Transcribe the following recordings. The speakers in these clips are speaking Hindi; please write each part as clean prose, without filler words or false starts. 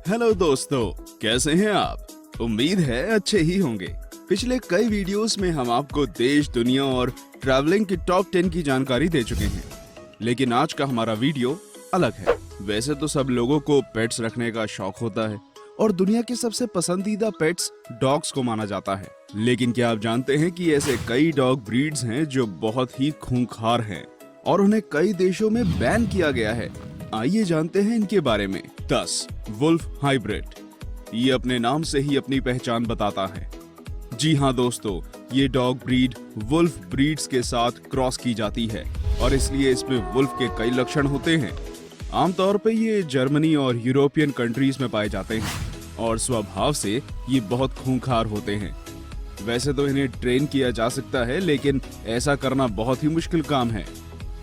हेलो दोस्तों, कैसे हैं आप? उम्मीद है अच्छे ही होंगे। पिछले कई वीडियोस में हम आपको देश, दुनिया और ट्रैवलिंग की टॉप 10 की जानकारी दे चुके हैं, लेकिन आज का हमारा वीडियो अलग है। वैसे तो सब लोगों को पेट्स रखने का शौक होता है और दुनिया के सबसे पसंदीदा पेट्स डॉग्स को माना जाता है, लेकिन क्या आप जानते हैं कि ऐसे कई डॉग ब्रीड्स हैं जो बहुत ही खूंखार हैं और उन्हें कई देशों में बैन किया गया है। आइए जानते हैं इनके बारे में। 10 वुल्फ हाइब्रिड। ये अपने नाम से ही अपनी पहचान बताता है। जी हाँ दोस्तों, ये डॉग ब्रीड वुल्फ ब्रीड्स के साथ क्रॉस की जाती है और इसलिए इसमें वुल्फ के कई लक्षण होते हैं। आमतौर पे ये जर्मनी और यूरोपियन कंट्रीज में पाए जाते हैं और स्वभाव से ये बहुत खूंखार होते हैं। वैसे तो इन्हें ट्रेन किया जा सकता है, लेकिन ऐसा करना बहुत ही मुश्किल काम है।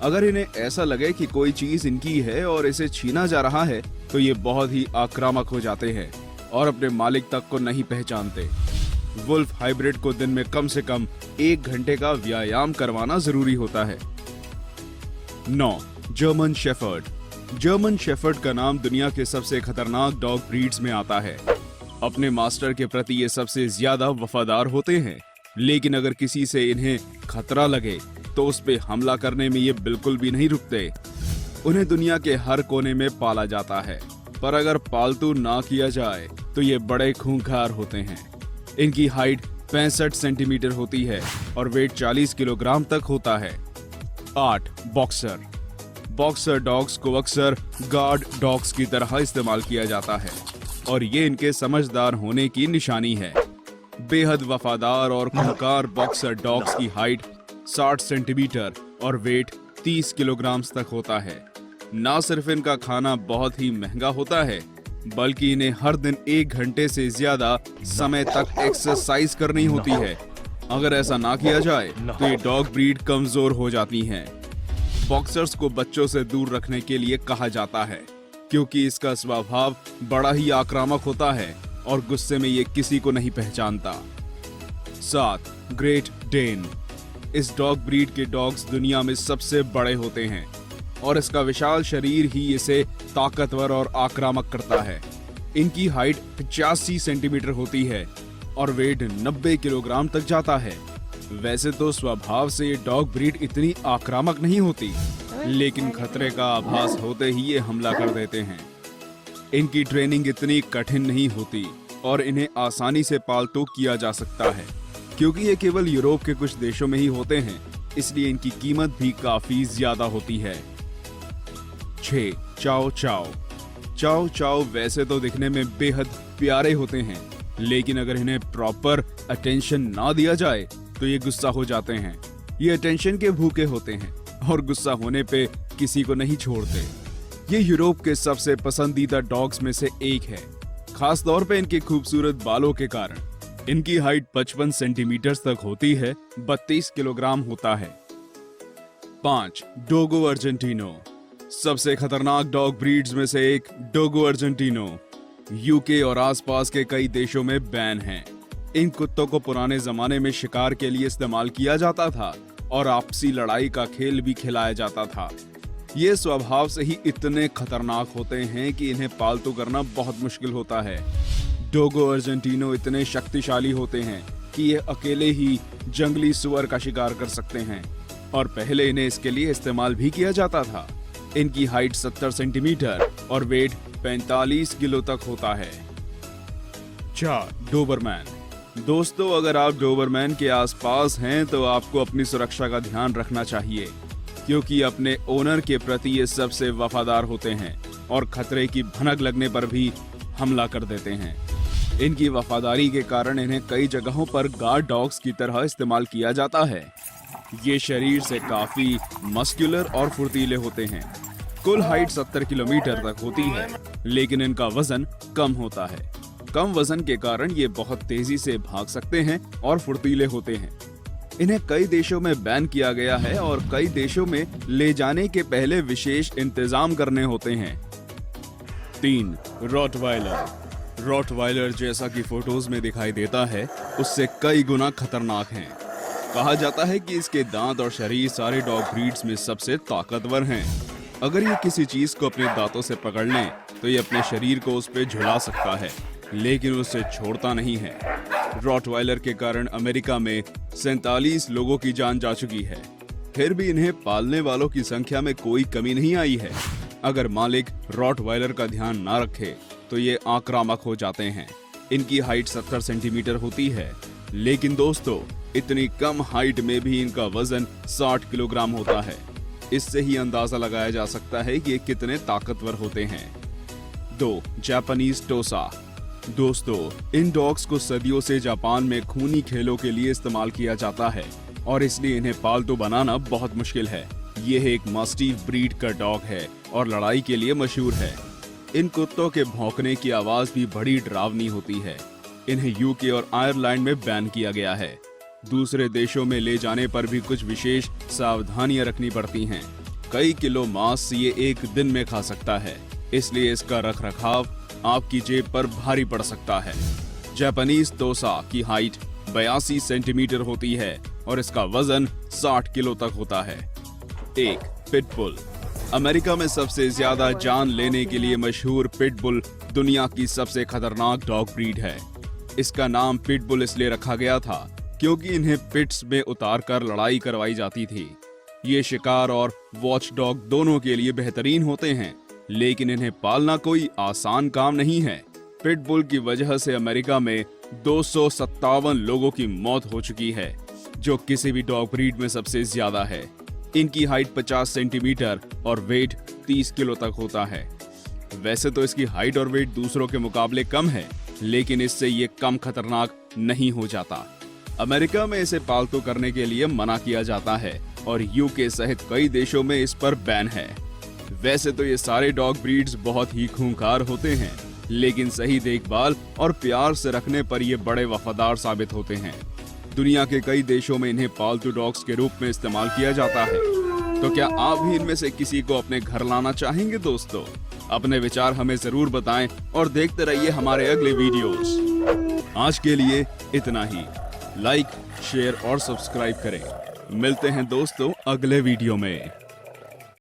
अगर इन्हें ऐसा लगे कि कोई चीज इनकी है और इसे छीना जा रहा है, तो ये बहुत ही आक्रामक हो जाते हैं और अपने मालिक तक को नहीं पहचानते। वुल्फ हाइब्रिड को दिन में कम से कम 1 घंटे का व्यायाम करवाना जरूरी होता है। 9 जर्मन शेफर्ड। जर्मन शेफर्ड का नाम दुनिया के सबसे खतरनाक डॉग ब्रीड्स में आता है। अपने मास्टर के प्रति ये सबसे ज्यादा वफादार होते हैं, लेकिन अगर किसी से इन्हें खतरा लगे तो उस पे हमला करने में ये बिल्कुल भी नहीं रुकते। उन्हें दुनिया के हर कोने में पाला जाता है, पर अगर पालतू ना किया जाए तो ये बड़े खूंखार होते हैं। इनकी हाइट 65 सेंटीमीटर होती है और वेट 40 किलोग्राम तक होता है। 8 बॉक्सर। बॉक्सर डॉग्स को अक्सर गार्ड डॉग्स की तरह इस्तेमाल किया जाता है और ये इनके समझदार होने की निशानी है। बेहद वफादार और खूंखार बॉक्सर डॉग्स की हाइट 60 सेंटीमीटर और वेट 30 किलोग्राम तक होता है। ना सिर्फ इनका खाना बहुत ही महंगा होता है, बल्कि इन्हें हर दिन 1 घंटे से ज्यादा समय तक एक्सरसाइज करनी होती है। अगर ऐसा ना किया जाए तो ये डॉग ब्रीड कमजोर हो जाती हैं। बॉक्सर्स को बच्चों से दूर रखने के लिए कहा जाता है, क्योंकि इसका स्वभाव बड़ा ही आक्रामक होता है और गुस्से में ये किसी को नहीं पहचानता। 7 ग्रेट डेन। इस डॉग ब्रीड के डॉग्स दुनिया में सबसे बड़े होते हैं और इसका विशाल शरीर ही इसे ताकतवर और आक्रामक करता है। इनकी हाइट 85 सेंटीमीटर होती है और वेट 90 किलोग्राम तक जाता है। वैसे तो स्वभाव से ये डॉग ब्रीड इतनी आक्रामक नहीं होती, लेकिन खतरे का आभास होते ही ये हमला कर देते हैं। इनकी ट्रेनिंग इतनी कठिन नहीं होती और इन्हें आसानी से पालतू किया जा सकता है, क्योंकि ये केवल यूरोप के कुछ देशों में ही होते हैं, इसलिए इनकी कीमत भी काफी ज्यादा होती है। 6 चाओ चाओ। चाओ चाओ वैसे तो दिखने में बेहद प्यारे होते हैं, लेकिन अगर इन्हें प्रॉपर अटेंशन ना दिया जाए तो ये गुस्सा हो जाते हैं। ये अटेंशन के भूखे होते हैं और गुस्सा होने पे किसी को नहीं छोड़ते। ये यूरोप के सबसे पसंदीदा डॉग्स में से एक है, खास तौर पे इनके खूबसूरत बालों के कारण। इनकी हाइट 55 सेंटीमीटर तक होती है, 32 किलोग्राम होता है। 5 डोगो अर्जेंटिनो। सबसे खतरनाक डॉग ब्रीड्स में से एक डोगो अर्जेंटिनो यूके और आसपास के कई देशों में बैन है। इन कुत्तों को पुराने जमाने में शिकार के लिए इस्तेमाल किया जाता था और आपसी लड़ाई का खेल भी खिलाया जाता था। ये स्वभाव से ही इतने खतरनाक होते हैं कि इन्हें पालतू करना बहुत मुश्किल होता है। डोगो अर्जेंटिनो इतने शक्तिशाली होते हैं कि ये अकेले ही जंगली सुअर का शिकार कर सकते हैं और पहले इन्हें इसके लिए इस्तेमाल भी किया जाता था। इनकी हाइट 70 सेंटीमीटर और वेट 45 किलो तक होता है। 4 डोबरमैन। दोस्तों, अगर आप डोबरमैन के आसपास हैं तो आपको अपनी सुरक्षा का ध्यान रखना चाहिए, क्योंकि अपने ओनर के प्रति ये सबसे वफादार होते हैं और खतरे की भनक लगने पर भी हमला कर देते हैं। इनकी वफादारी के कारण इन्हें कई जगहों पर गार्ड डॉग्स की तरह इस्तेमाल किया जाता है। ये शरीर से काफी मस्कुलर और फुर्तीले होते हैं। कुल हाइट 70 किलोमीटर तक होती है, लेकिन इनका वजन कम होता है। कम वजन के कारण ये बहुत तेजी से भाग सकते हैं और फुर्तीले होते हैं। इन्हें कई देशों में बैन किया गया है और कई देशों में ले जाने के पहले विशेष इंतजाम करने होते हैं। 3 रॉटवाइलर। रॉटवाइलर जैसा कि फोटोज में दिखाई देता है, उससे कई गुना खतरनाक हैं। कहा जाता है कि इसके दांत और शरीर सारे डॉग ब्रीड्स में सबसे ताकतवर हैं। अगर ये किसी चीज को अपने दांतों से पकड़ लें तो ये अपने शरीर को उस पे झुला सकता है, लेकिन उसे छोड़ता नहीं है। रॉटवाइलर के कारण अमेरिका में 47 लोगों की जान जा चुकी है। फिर भी इन्हें पालने वालों की संख्या में कोई कमी नहीं आई है। अगर मालिक रॉटवाइलर का ध्यान ना रखे तो ये आक्रामक हो जाते हैं। इनकी हाइट 70 सेंटीमीटर होती है, लेकिन दोस्तों इतनी कम हाइट में भी इनका वजन 60 किलोग्राम होता है। इससे ही अंदाजा लगाया जा सकता है कि ये कितने ताकतवर होते हैं। 2. जापानीज टोसा। दोस्तों इन डॉग्स को सदियों से जापान में खूनी खेलों के लिए इस्तेमाल किया जाता है और इसलिए इन्हें पालतू बनाना बहुत मुश्किल है। यह एक मास्टिफ ब्रीड का डॉग है और लड़ाई के लिए मशहूर है। इन कुत्तों के भौंकने की आवाज भी बड़ी डरावनी होती है। इन्हें यूके और आयरलैंड में बैन किया गया है। दूसरे देशों में ले जाने पर भी कुछ विशेष सावधानियां रखनी पड़ती हैं। कई किलो मांस ये एक दिन में खा सकता है, इसलिए इसका रखरखाव आपकी जेब पर भारी पड़ सकता है। जापानीज टोसा की हाइट 82 सेंटीमीटर होती है और इसका वजन 60 किलो तक होता है। 1. पिटबुल। अमेरिका में सबसे ज्यादा जान लेने के लिए मशहूर पिटबुल दुनिया की सबसे खतरनाक डॉग ब्रीड है। इसका नाम पिटबुल इसलिए रखा गया था क्योंकि इन्हें पिट्स में उतार कर लड़ाई करवाई जाती थी। ये शिकार और वॉच डॉग दोनों के लिए बेहतरीन होते हैं, लेकिन इन्हें पालना कोई आसान काम नहीं है। पिटबुल की वजह से अमेरिका में 257 लोगों की मौत हो चुकी है, जो किसी भी डॉग ब्रीड में सबसे ज्यादा है। इनकी हाइट 50 सेंटीमीटर और वेट 30 किलो तक होता है। वैसे तो इसकी हाइट और वेट दूसरों के मुकाबले कम है, लेकिन इससे ये कम खतरनाक नहीं हो जाता। अमेरिका में इसे पालतू करने के लिए मना किया जाता है और यूके सहित कई देशों में इस पर बैन है। वैसे तो ये सारे डॉग ब्रीड्स बहुत ही खूंखार होते हैं, लेकिन सही देखभाल और प्यार से रखने पर ये बड़े वफादार साबित होते हैं। दुनिया के कई देशों में इन्हें पालतू डॉग्स के रूप में इस्तेमाल किया जाता है। तो क्या आप भी इनमें से किसी को अपने घर लाना चाहेंगे दोस्तों? अपने विचार हमें जरूर बताएं और देखते रहिए हमारे अगले वीडियोस। आज के लिए इतना ही। लाइक, शेयर और सब्सक्राइब करें। मिलते हैं दोस्तों अगले वीडियो में।